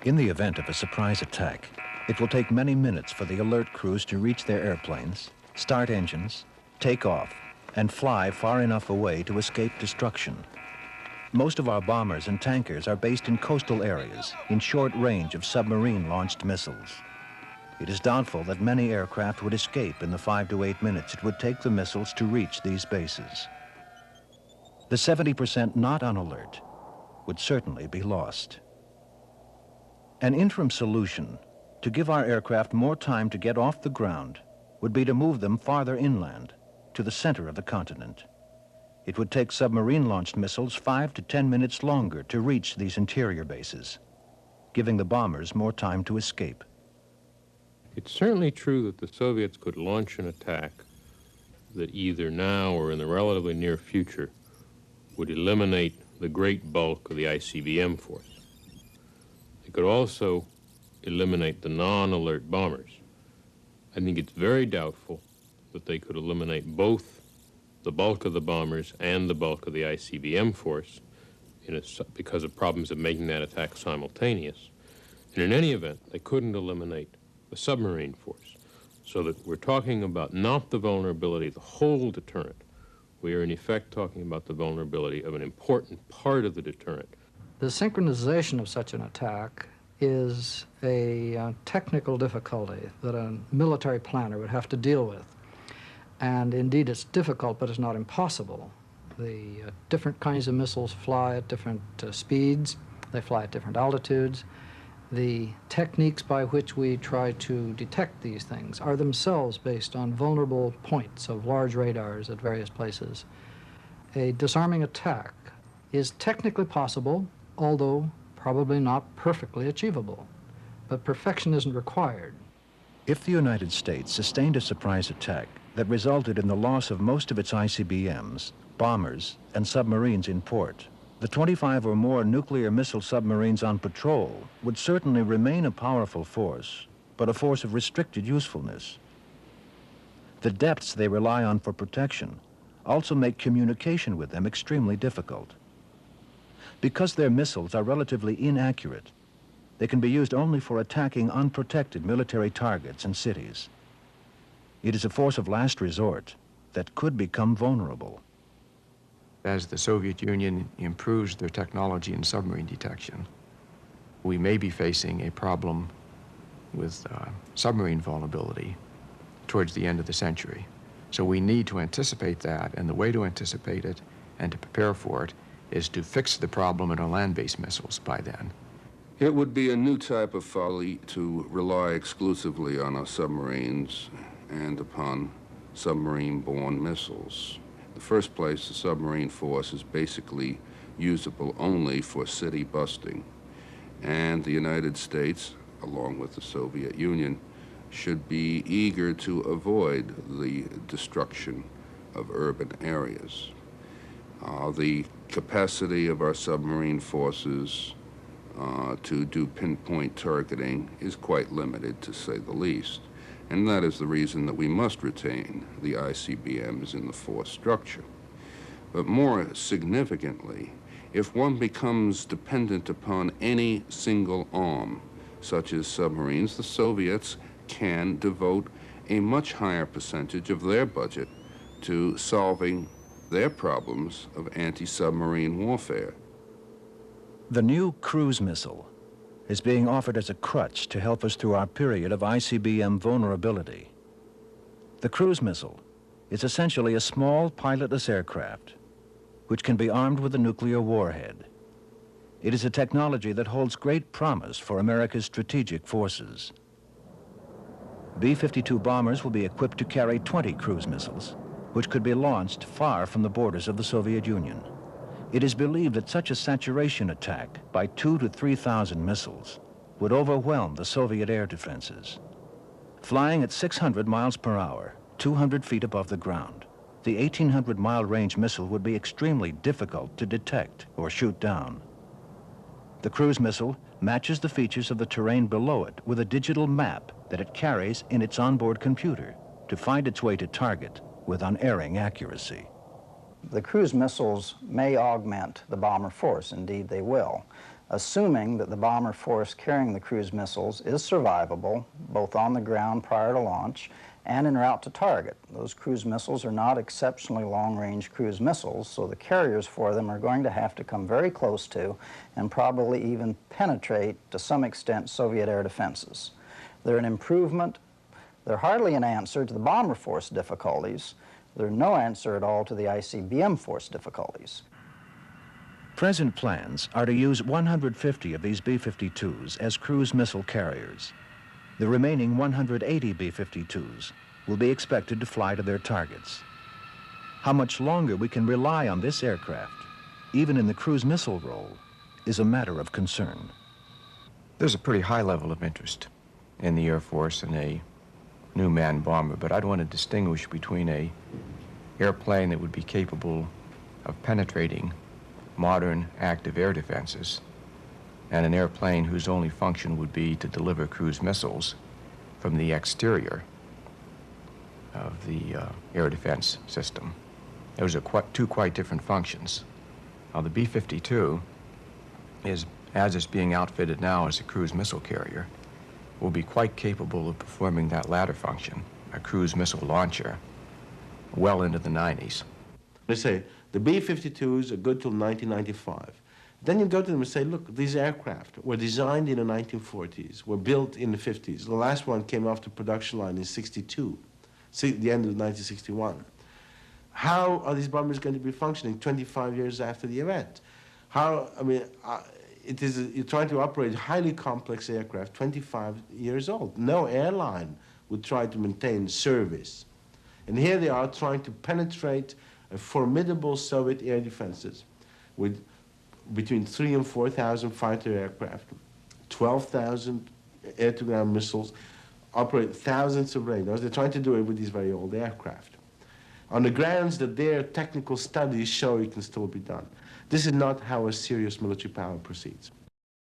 In the event of a surprise attack, it will take many minutes for the alert crews to reach their airplanes, start engines, take off, and fly far enough away to escape destruction. Most of our bombers and tankers are based in coastal areas in short range of submarine-launched missiles. It is doubtful that many aircraft would escape in the 5 to 8 minutes it would take the missiles to reach these bases. The 70% not on alert would certainly be lost. An interim solution to give our aircraft more time to get off the ground would be to move them farther inland, to the center of the continent. It would take submarine-launched missiles 5 to 10 minutes longer to reach these interior bases, giving the bombers more time to escape. It's certainly true that the Soviets could launch an attack that either now or in the relatively near future would eliminate the great bulk of the ICBM force. They could also eliminate the non-alert bombers. I think it's very doubtful that they could eliminate both the bulk of the bombers and the bulk of the ICBM force because of problems of making that attack simultaneous. And in any event, they couldn't eliminate the submarine force. So that we're talking about not the vulnerability of the whole deterrent. We are in effect talking about the vulnerability of an important part of the deterrent. The synchronization of such an attack is a technical difficulty that a military planner would have to deal with. And indeed, it's difficult, but it's not impossible. The different kinds of missiles fly at different speeds. They fly at different altitudes. The techniques by which we try to detect these things are themselves based on vulnerable points of large radars at various places. A disarming attack is technically possible, although probably not perfectly achievable. But perfection isn't required. If the United States sustained a surprise attack that resulted in the loss of most of its ICBMs, bombers, and submarines in port, the 25 or more nuclear missile submarines on patrol would certainly remain a powerful force, but a force of restricted usefulness. The depths they rely on for protection also make communication with them extremely difficult. Because their missiles are relatively inaccurate, they can be used only for attacking unprotected military targets and cities. It is a force of last resort that could become vulnerable. As the Soviet Union improves their technology in submarine detection, we may be facing a problem with submarine vulnerability towards the end of the century. So we need to anticipate that, and the way to anticipate it and to prepare for it is to fix the problem in our land-based missiles by then. It would be a new type of folly to rely exclusively on our submarines and upon submarine-borne missiles. In the first place, the submarine force is basically usable only for city busting, and the United States, along with the Soviet Union, should be eager to avoid the destruction of urban areas. The capacity of our submarine forces to do pinpoint targeting is quite limited, to say the least. And that is the reason that we must retain the ICBMs in the force structure. But more significantly, if one becomes dependent upon any single arm, such as submarines, the Soviets can devote a much higher percentage of their budget to solving their problems of anti-submarine warfare. The new cruise missile is being offered as a crutch to help us through our period of ICBM vulnerability. The cruise missile is essentially a small pilotless aircraft which can be armed with a nuclear warhead. It is a technology that holds great promise for America's strategic forces. B-52 bombers will be equipped to carry 20 cruise missiles, which could be launched far from the borders of the Soviet Union. It is believed that such a saturation attack by 2,000 to 3,000 missiles would overwhelm the Soviet air defenses. Flying at 600 miles per hour, 200 feet above the ground, the 1,800-mile range missile would be extremely difficult to detect or shoot down. The cruise missile matches the features of the terrain below it with a digital map that it carries in its onboard computer to find its way to target with unerring accuracy. The cruise missiles may augment the bomber force. Indeed, they will. assuming that the bomber force carrying the cruise missiles is survivable, both on the ground prior to launch and en route to target. Those cruise missiles are not exceptionally long-range cruise missiles, so the carriers for them are going to have to come very close to and probably even penetrate, to some extent, Soviet air defenses. They're an improvement. They're hardly an answer to the bomber force difficulties. They're no answer at all to the ICBM force difficulties. Present plans are to use 150 of these B-52s as cruise missile carriers. The remaining 180 B-52s will be expected to fly to their targets. How much longer we can rely on this aircraft, even in the cruise missile role, is a matter of concern. There's a pretty high level of interest in the Air Force in a new manned bomber, but I'd want to distinguish between a airplane that would be capable of penetrating modern active air defenses and an airplane whose only function would be to deliver cruise missiles from the exterior of the air defense system. Those are two quite different functions. Now, the B-52 is, as it's being outfitted now as a cruise missile carrier, will be quite capable of performing that latter function, a cruise missile launcher, well into the 90s. They say the B-52s are good till 1995. Then you go to them and say, look, these aircraft were designed in the 1940s, were built in the 50s. The last one came off the production line in 62, the end of 1961. How are these bombers going to be functioning 25 years after the event? You're trying to operate highly complex aircraft 25 years old. No airline would try to maintain service. And here they are trying to penetrate a formidable Soviet air defenses with between 3,000 and 4,000 fighter aircraft, 12,000 air-to-ground missiles, operate thousands of radars. They're trying to do it with these very old aircraft, on the grounds that their technical studies show it can still be done. This is not how a serious military power proceeds.